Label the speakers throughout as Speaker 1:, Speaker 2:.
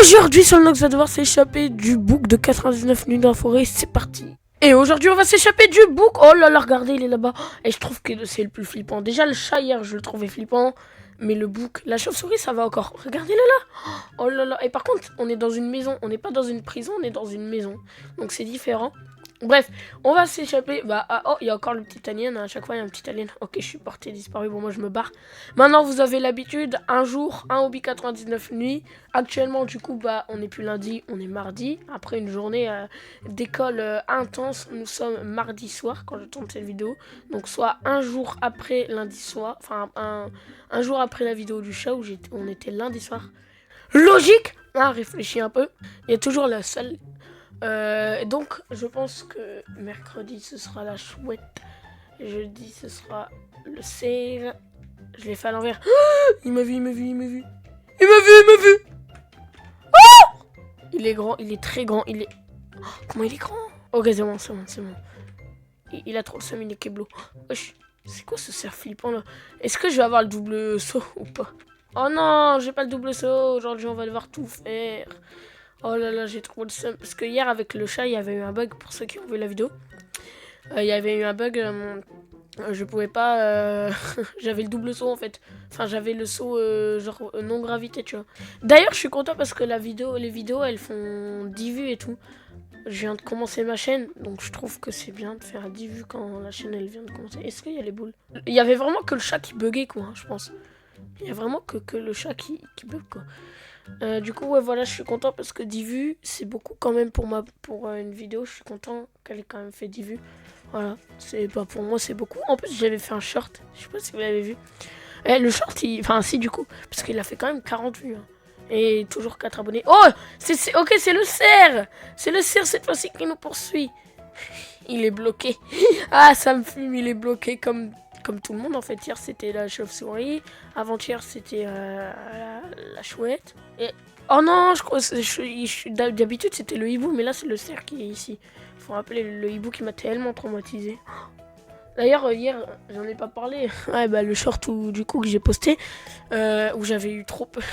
Speaker 1: Aujourd'hui sur le Nox va devoir s'échapper du bouc de 99 nuits dans la forêt, c'est parti. Et aujourd'hui on va s'échapper du bouc. Oh là là, regardez, il est là-bas. Et je trouve que c'est le plus flippant. Déjà le chat hier je le trouvais flippant. Mais le bouc, la chauve-souris ça va encore. Regardez-le là. Oh là là. Et par contre on est dans une maison. On n'est pas dans une prison, on est dans une maison. Donc c'est différent. Bref, on va s'échapper. Bah, oh, il y a encore le petit alien. À chaque fois, il y a un petit alien. Ok, je suis porté disparu. Bon, moi, je me barre. Maintenant, vous avez l'habitude. Un jour, un hobby 99 nuits. Actuellement, du coup, bah, on n'est plus lundi, on est mardi. Après une journée d'école intense, nous sommes mardi soir quand je tourne cette vidéo. Donc, soit un jour après lundi soir. Enfin, un jour après la vidéo du chat où on était lundi soir. Logique. Ah, réfléchis un peu. Il y a toujours la salle. Donc je pense que mercredi ce sera la chouette, jeudi ce sera le cerf. Je l'ai fait à l'envers. Il m'a vu, il m'a vu, il m'a vu. Il m'a vu, il m'a vu. Oh, il est grand, il est très grand, il est... Oh, comment il est grand? Ok, c'est bon, c'est bon, c'est bon. Il a trop le seum, il est keblo. Wesh, c'est quoi ce cerf flippant là? Est-ce que je vais avoir le double saut ou pas? Oh non, j'ai pas le double saut. Aujourd'hui on va devoir tout faire. Oh là là, j'ai trop le seum. Parce que hier, avec le chat, il y avait eu un bug pour ceux qui ont vu la vidéo. Il y avait eu un bug. Je pouvais pas. J'avais le double saut en fait. Enfin, j'avais le saut genre non gravité, tu vois. D'ailleurs, je suis content parce que les vidéos, elles font 10 vues et tout. Je viens de commencer ma chaîne, donc je trouve que c'est bien de faire 10 vues quand la chaîne elle vient de commencer. Est-ce qu'il y a les boules? Il y avait vraiment que le chat qui buguait, quoi, hein, je pense. Il y a vraiment que le chat qui bug, quoi. Du coup, ouais, voilà, je suis content parce que 10 vues, c'est beaucoup quand même pour une vidéo. Je suis content qu'elle ait quand même fait 10 vues. Voilà, c'est pas pour moi, c'est beaucoup. En plus, j'avais fait un short, je sais pas si vous l'avez vu. Et le short, enfin, si, du coup, parce qu'il a fait quand même 40 vues. Hein. Et toujours 4 abonnés. Oh, ok, c'est le cerf. C'est le cerf cette fois-ci qui nous poursuit. Il est bloqué. Ah, ça me fume, il est bloqué comme tout le monde en fait. Hier c'était la chauve-souris, avant-hier c'était la chouette. Et oh non, je crois d'habitude c'était le hibou, mais là c'est le cerf qui est ici. Faut rappeler le hibou qui m'a tellement traumatisé. D'ailleurs hier j'en ai pas parlé. Ouais bah le short du coup que j'ai posté où j'avais eu trop peur.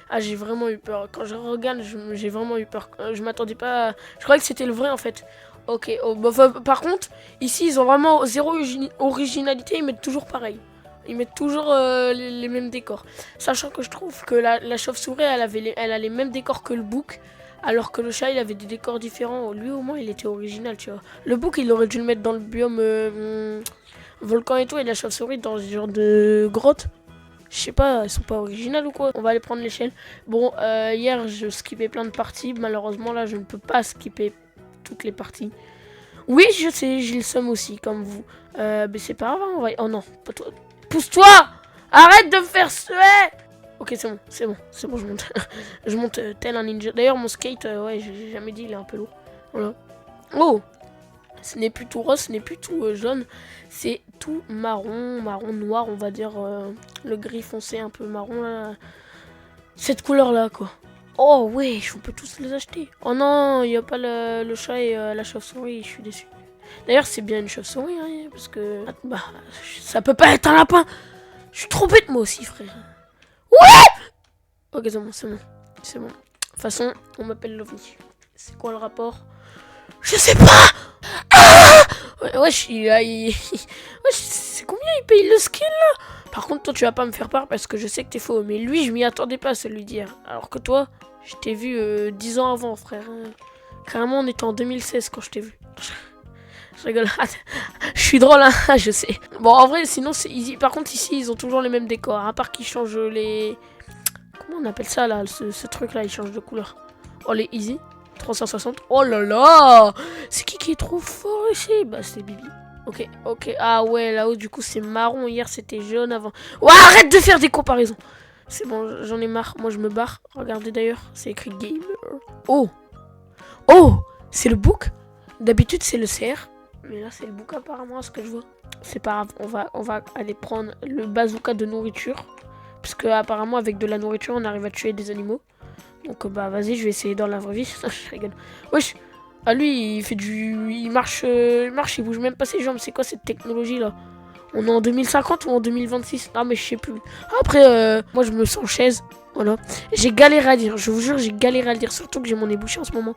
Speaker 1: Ah j'ai vraiment eu peur. Quand je regarde j'ai vraiment eu peur. Je m'attendais pas. Je croyais que c'était le vrai en fait. Ok, oh, bah, par contre, ici ils ont vraiment zéro originalité, ils mettent toujours pareil. Ils mettent toujours les mêmes décors. Sachant que je trouve que la chauve-souris, elle a les mêmes décors que le bouc. Alors que le chat, il avait des décors différents. Lui, au moins, il était original, tu vois. Le bouc, il aurait dû le mettre dans le biome volcan et tout. Et la chauve-souris dans ce genre de grotte. Je sais pas, elles sont pas originales ou quoi. On va aller prendre l'échelle. Bon, hier, je skippais plein de parties. Malheureusement, là, je ne peux pas skipper toutes les parties. Oui, je sais, j'ai le seum aussi, comme vous. Mais c'est pas grave, on va... Oh non, pas toi. Pousse-toi! Arrête de me faire suer! Ok, c'est bon, c'est bon, c'est bon, je monte. Je monte tel un ninja. D'ailleurs, mon skate, ouais, j'ai jamais dit, il est un peu lourd. Voilà. Oh! Ce n'est plus tout rose, ce n'est plus tout jaune. C'est tout marron, marron noir, on va dire. Le gris foncé, un peu marron, là. Cette couleur-là, quoi. Oh ouais, on peut tous les acheter. Oh non, il n'y a pas le chat et la chauve-souris, je suis déçu. D'ailleurs, c'est bien une chauve-souris, hein, parce que... Bah, ça peut pas être un lapin. Je suis trop bête, moi aussi, frère. Ouais. Ok, c'est bon, c'est bon. C'est bon. De toute façon, on m'appelle l'OVNI. C'est quoi le rapport? Je sais pas. Ah ouais, c'est combien il paye le skin, là? Par contre, toi, tu vas pas me faire peur parce que je sais que t'es faux. Mais lui, je m'y attendais pas, celui d'hier. Alors que toi... Je t'ai vu 10 ans avant, frère. Carrément, on était en 2016 quand je t'ai vu. Je rigole. Je suis drôle, hein, je sais. Bon, en vrai, sinon, c'est easy. Par contre, ici, ils ont toujours les mêmes décors. À part qu'ils changent les... Comment on appelle ça, là? Ce truc-là, il change de couleur. Oh, les easy. 360. Oh là là! C'est qui est trop fort ici? Bah, c'est Bibi. Ok, ok. Ah ouais, là-haut, du coup, c'est marron. Hier, c'était jaune avant. Ouais, arrête de faire des comparaisons! C'est bon, j'en ai marre. Moi, je me barre. Regardez d'ailleurs, c'est écrit gamer. Oh! Oh! C'est le bouc. D'habitude, c'est le cerf. Mais là, c'est le bouc apparemment, à ce que je vois. C'est pas grave. On va aller prendre le bazooka de nourriture. Parce que apparemment, avec de la nourriture, on arrive à tuer des animaux. Donc, bah, vas-y, je vais essayer dans la vraie vie. Je rigole. Wesh! Ah, lui, il fait du... Il marche, il bouge même pas ses jambes. C'est quoi cette technologie-là? On est en 2050 ou en 2026? Ah mais je sais plus. Après, moi je me sens chaise. Voilà. J'ai galéré à dire. Je vous jure, j'ai galéré à le dire. Surtout que j'ai mon nez bouché en ce moment.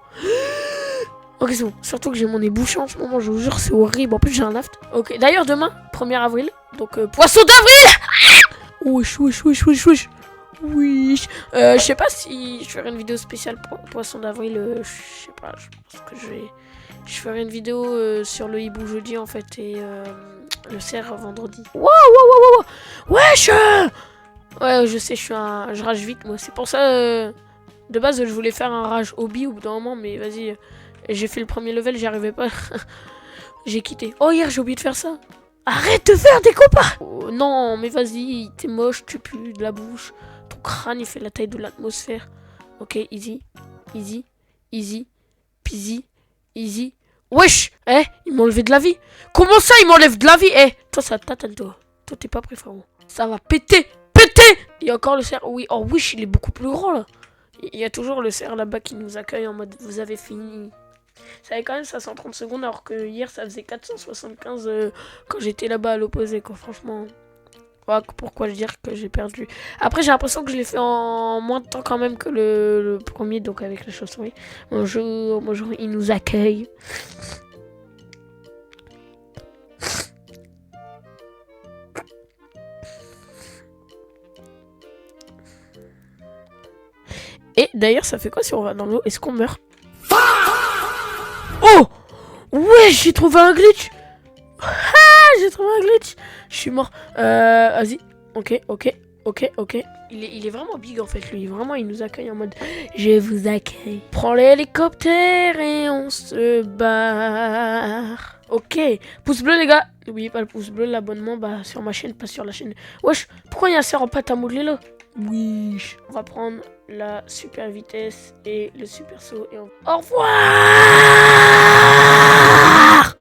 Speaker 1: Ok, c'est bon. Surtout que j'ai mon nez bouché en ce moment. Je vous jure, c'est horrible. En plus, j'ai un aft. Ok. D'ailleurs, demain, 1er avril. Donc, poisson d'avril. Wesh, wesh, wesh, wesh, wesh. Oui. Je sais pas si je ferai une vidéo spéciale poisson d'avril. Je sais pas. Je pense que je ferai une vidéo sur le hibou jeudi en fait. Et le cerf vendredi. Wow, wow, wow, wow. Wesh. Ouais, je sais, je rage vite moi. C'est pour ça, de base, je voulais faire un rage hobby au bout d'un moment, mais vas-y, j'ai fait le premier level, j'y arrivais pas. J'ai quitté. Oh, hier, j'ai oublié de faire ça. Arrête de faire des copains. Oh, non, mais vas-y, t'es moche, tu pues de la bouche. Ton crâne, il fait la taille de l'atmosphère. Ok, easy, easy, easy, peasy, easy. Wesh, il m'a enlevé de la vie. Comment ça, il m'enlève de la vie? Toi, ça t'atteint, toi. Toi, t'es pas prêt, frérot. Ça va péter. Il y a encore le cerf. Oui, oh wesh, il est beaucoup plus grand là. Il y a toujours le cerf là-bas qui nous accueille en mode vous avez fini. Ça avait quand même 530 secondes alors que hier ça faisait 475 quand j'étais là-bas à l'opposé quoi. Franchement, voilà pourquoi je dire que j'ai perdu. Après j'ai l'impression que je l'ai fait en moins de temps quand même que le premier, donc avec la chauve-souris. Bonjour, bonjour, il nous accueille. Et d'ailleurs, ça fait quoi si on va dans l'eau? Est-ce qu'on meurt? Oh! Ouais, j'ai trouvé un glitch! Ah, j'ai trouvé un glitch! Je suis mort. Vas-y. Ok, ok, ok, ok. Il est vraiment big en fait, lui. Vraiment, il nous accueille en mode je vous accueille. Prends l'hélicoptère et on se barre. Ok. Pouce bleu, les gars. N'oubliez pas le pouce bleu, l'abonnement sur ma chaîne, pas sur la chaîne. Wesh, pourquoi il y a un cerf en pâte à modeler là? Oui. On va prendre la super vitesse et le super saut et au revoir.